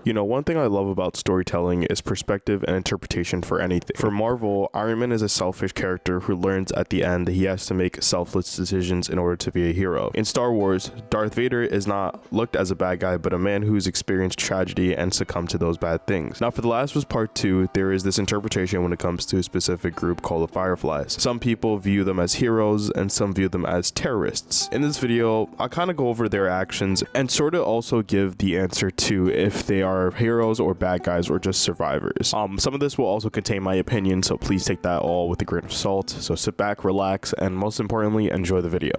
You know, one thing I love about storytelling is perspective and interpretation for anything. For Marvel, Iron Man is a selfish character who learns at the end that he has to make selfless decisions in order to be a hero. In Star Wars, Darth Vader is not looked as a bad guy, but a man who's experienced tragedy and succumbed to those bad things. Now, for The Last of Us Part 2, there is this interpretation when it comes to a specific group called the Fireflies. Some people view them as heroes and some view them as terrorists. In this video, I'll kind of go over their actions and sort of also give the answer to if they are heroes or bad guys or just survivors. Some of this will also contain my opinion, so please take that all with a grain of salt. So sit back, relax, and most importantly, enjoy the video.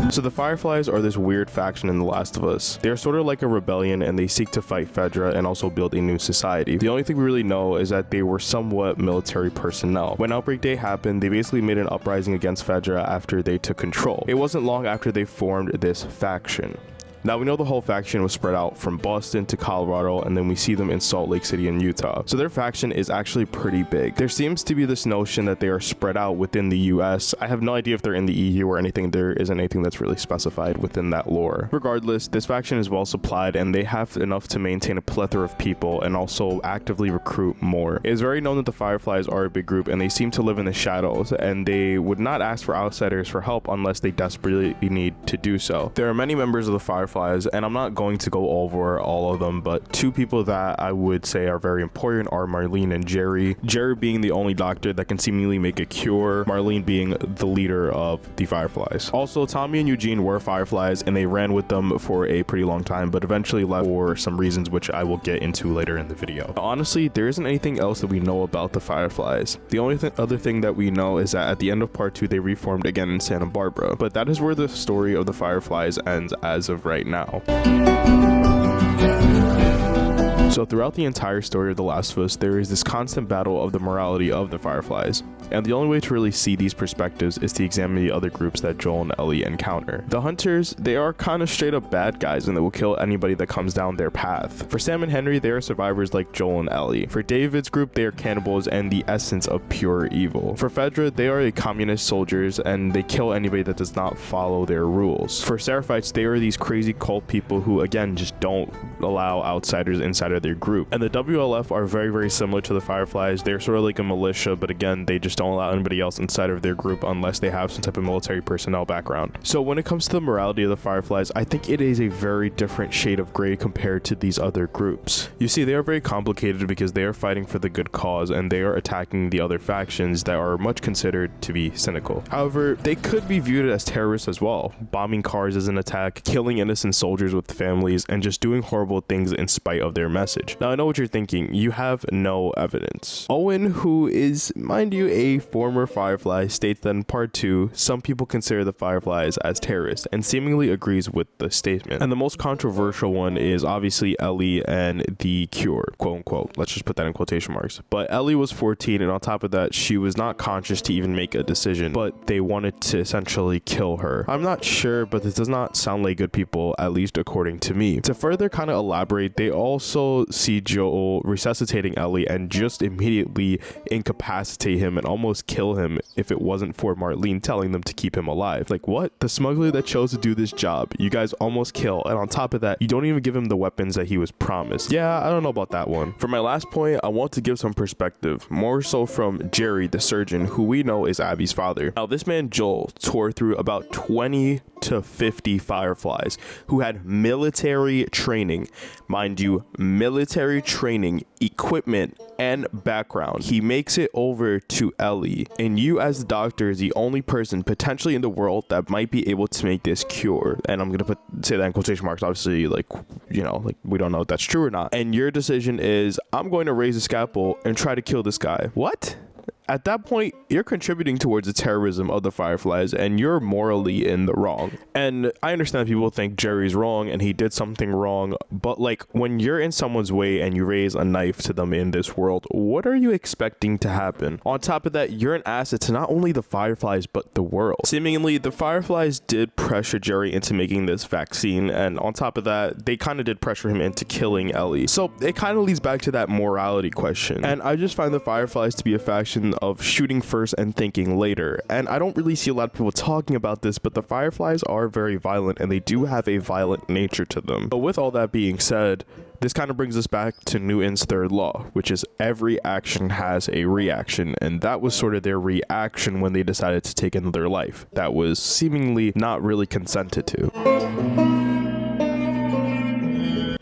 So the Fireflies are this weird faction in The Last of Us. They're sort of like a rebellion and they seek to fight Fedra and also build a new society. The only thing we really know is that they were somewhat military personnel. When Outbreak Day happened, they basically made an uprising against Fedra after they took control. It wasn't long after they formed this faction. Now, we know the whole faction was spread out from Boston to Colorado, and then we see them in Salt Lake City and Utah. So their faction is actually pretty big. There seems to be this notion that they are spread out within the US. I have no idea if they're in the EU or anything. There isn't anything that's really specified within that lore. Regardless, this faction is well supplied, and they have enough to maintain a plethora of people and also actively recruit more. It is very known that the Fireflies are a big group, and they seem to live in the shadows, and they would not ask for outsiders for help unless they desperately need to do so. There are many members of the Fireflies, and I'm not going to go over all of them, but two people that I would say are very important are Marlene and Jerry. Jerry being the only doctor that can seemingly make a cure, Marlene being the leader of the Fireflies. Also, Tommy and Eugene were Fireflies, and they ran with them for a pretty long time, but eventually left for some reasons which I will get into later in the video. Honestly, there isn't anything else that we know about the Fireflies. The only other thing that we know is that at the end of part 2, they reformed again in Santa Barbara, but that is where the story of the Fireflies ends as of right now. So throughout the entire story of The Last of Us, there is this constant battle of the morality of the Fireflies. And the only way to really see these perspectives is to examine the other groups that Joel and Ellie encounter. The Hunters, they are kind of straight up bad guys and they will kill anybody that comes down their path. For Sam and Henry, they are survivors like Joel and Ellie. For David's group, they are cannibals and the essence of pure evil. For Fedra, they are communist soldiers and they kill anybody that does not follow their rules. For Seraphites, they are these crazy cult people who again just don't allow outsiders inside of their group. And the WLF are very, very similar to the Fireflies. They're sort of like a militia, but again, they just don't allow anybody else inside of their group unless they have some type of military personnel background. So when it comes to the morality of the Fireflies, I think it is a very different shade of gray compared to these other groups. You see, they are very complicated because they are fighting for the good cause and they are attacking the other factions that are much considered to be cynical. However, they could be viewed as terrorists as well, bombing cars as an attack, killing innocent soldiers with families, and just doing horrible things in spite of their message. Now, I know what you're thinking. You have no evidence. Owen, who is, mind you, a former Firefly, states that in part 2, some people consider the Fireflies as terrorists and seemingly agrees with the statement. And the most controversial one is obviously Ellie and the cure, quote unquote. Let's just put that in quotation marks. But Ellie was 14, and on top of that, she was not conscious to even make a decision, but they wanted to essentially kill her. I'm not sure, but this does not sound like good people, at least according to me. To further kind of elaborate, they also see Joel resuscitating Ellie and just immediately incapacitate him and almost kill him if it wasn't for Marlene telling them to keep him alive. Like, what? The smuggler that chose to do this job, you guys almost kill, and on top of that, you don't even give him the weapons that he was promised. Yeah, I don't know about that one. For my last point, I want to give some perspective, more so from Jerry, the surgeon, who we know is Abby's father. Now, this man Joel tore through about 20 to 50 Fireflies who had military training, mind you, military training, equipment, and background. He makes it over to Ellie, and you as the doctor is the only person potentially in the world that might be able to make this cure. And I'm gonna say that in quotation marks, obviously, like, you know, like, we don't know if that's true or not. And your decision is, I'm going to raise a scalpel and try to kill this guy. What? At that point, you're contributing towards the terrorism of the Fireflies, and you're morally in the wrong. And I understand people think Jerry's wrong and he did something wrong, but like, when you're in someone's way and you raise a knife to them in this world, what are you expecting to happen? On top of that, you're an asset to not only the Fireflies, but the world. Seemingly, the Fireflies did pressure Jerry into making this vaccine, and on top of that, they kind of did pressure him into killing Ellie. So it kind of leads back to that morality question. And I just find the Fireflies to be a faction of shooting first and thinking later. And I don't really see a lot of people talking about this, but the Fireflies are very violent and they do have a violent nature to them. But with all that being said, this kind of brings us back to Newton's third law, which is every action has a reaction, and that was sort of their reaction when they decided to take another life that was seemingly not really consented to.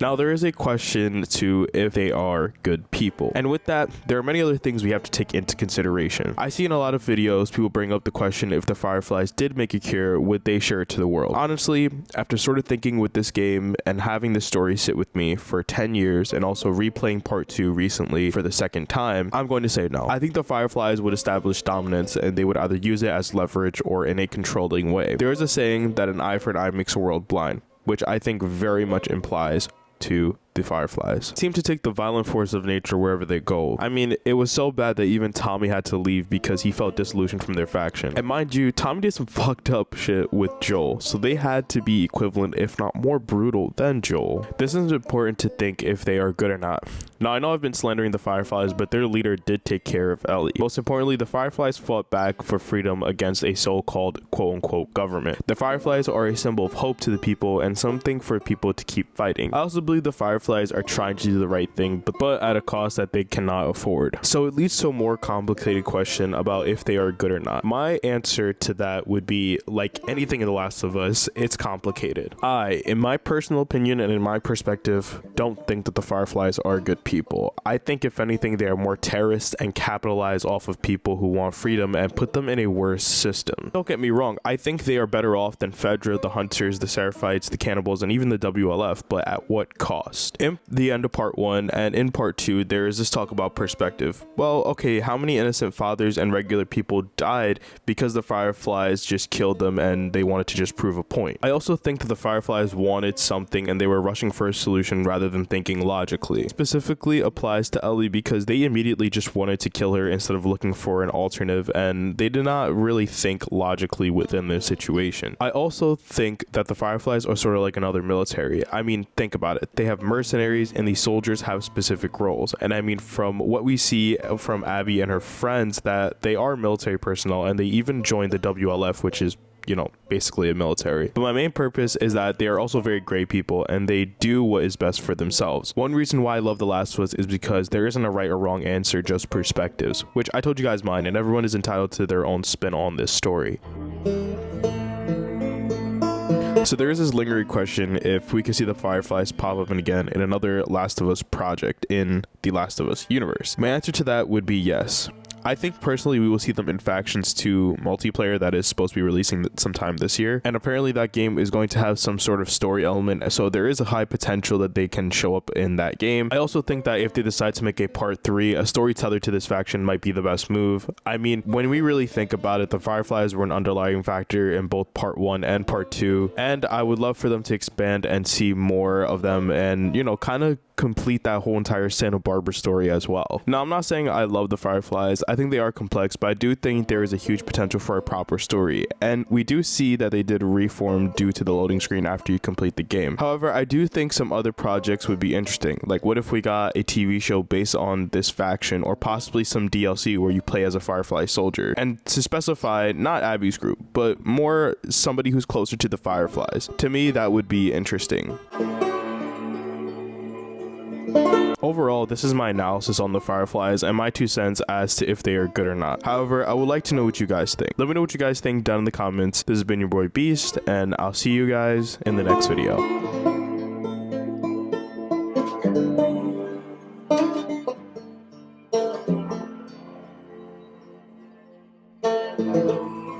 Now, there is a question to if they are good people. And with that, there are many other things we have to take into consideration. I see in a lot of videos, people bring up the question if the Fireflies did make a cure, would they share it to the world? Honestly, after sort of thinking with this game and having this story sit with me for 10 years and also replaying part 2 recently for the second time, I'm going to say no. I think the Fireflies would establish dominance and they would either use it as leverage or in a controlling way. There is a saying that an eye for an eye makes a world blind, which I think very much implies to the Fireflies. Seem to take the violent force of nature wherever they go. I mean, it was so bad that even Tommy had to leave because he felt disillusioned from their faction. And mind you, Tommy did some fucked up shit with Joel, so they had to be equivalent, if not more brutal than Joel. This is important to think if they are good or not. Now, I know I've been slandering the Fireflies, but their leader did take care of Ellie. Most importantly, the Fireflies fought back for freedom against a so-called quote-unquote government. The Fireflies are a symbol of hope to the people and something for people to keep fighting. I also believe the Fireflies are trying to do the right thing, but at a cost that they cannot afford. So it leads to a more complicated question about if they are good or not. My answer to that would be, like anything in The Last of Us, it's complicated. I, in my personal opinion and in my perspective, don't think that the Fireflies are good people. I think if anything, they are more terrorists and capitalize off of people who want freedom and put them in a worse system. Don't get me wrong, I think they are better off than Fedra, the Hunters, the Seraphites, the Cannibals, and even the WLF, but at what cost? In the end of part 1 and in part 2, there is this talk about perspective. Well, okay, how many innocent fathers and regular people died because the Fireflies just killed them and they wanted to just prove a point? I also think that the Fireflies wanted something and they were rushing for a solution rather than thinking logically. Specifically applies to Ellie because they immediately just wanted to kill her instead of looking for an alternative, and they did not really think logically within their situation. I also think that the Fireflies are sort of like another military. I mean, think about it. They have mercenaries and these soldiers have specific roles. And I mean, from what we see from Abby and her friends, that they are military personnel and they even joined the WLF, which is, you know, basically a military. But my main purpose is that they are also very great people and they do what is best for themselves. One reason why I love The Last of Us is because there isn't a right or wrong answer, just perspectives, which I told you guys mine, and everyone is entitled to their own spin on this story. So there is this lingering question if we could see the Fireflies pop up again in another Last of Us project in the Last of Us universe. My answer to that would be yes. I think personally we will see them in Factions 2 multiplayer that is supposed to be releasing sometime this year, and apparently that game is going to have some sort of story element, so there is a high potential that they can show up in that game. I also think that if they decide to make a part 3, a storyteller to this faction might be the best move. I mean, when we really think about it, the Fireflies were an underlying factor in both part 1 and part 2, and I would love for them to expand and see more of them and, you know, kind of complete that whole entire Santa Barbara story as well. Now, I'm not saying I love the Fireflies. I think they are complex, but I do think there is a huge potential for a proper story. And we do see that they did reform due to the loading screen after you complete the game. However, I do think some other projects would be interesting. Like, what if we got a TV show based on this faction, or possibly some DLC where you play as a Firefly soldier? And to specify, not Abby's group, but more somebody who's closer to the Fireflies. To me, that would be interesting. Overall, this is my analysis on the Fireflies and my 2 cents as to if they are good or not. However, I would like to know what you guys think. Let me know what you guys think down in the comments. This has been your boy Beast, and I'll see you guys in the next video.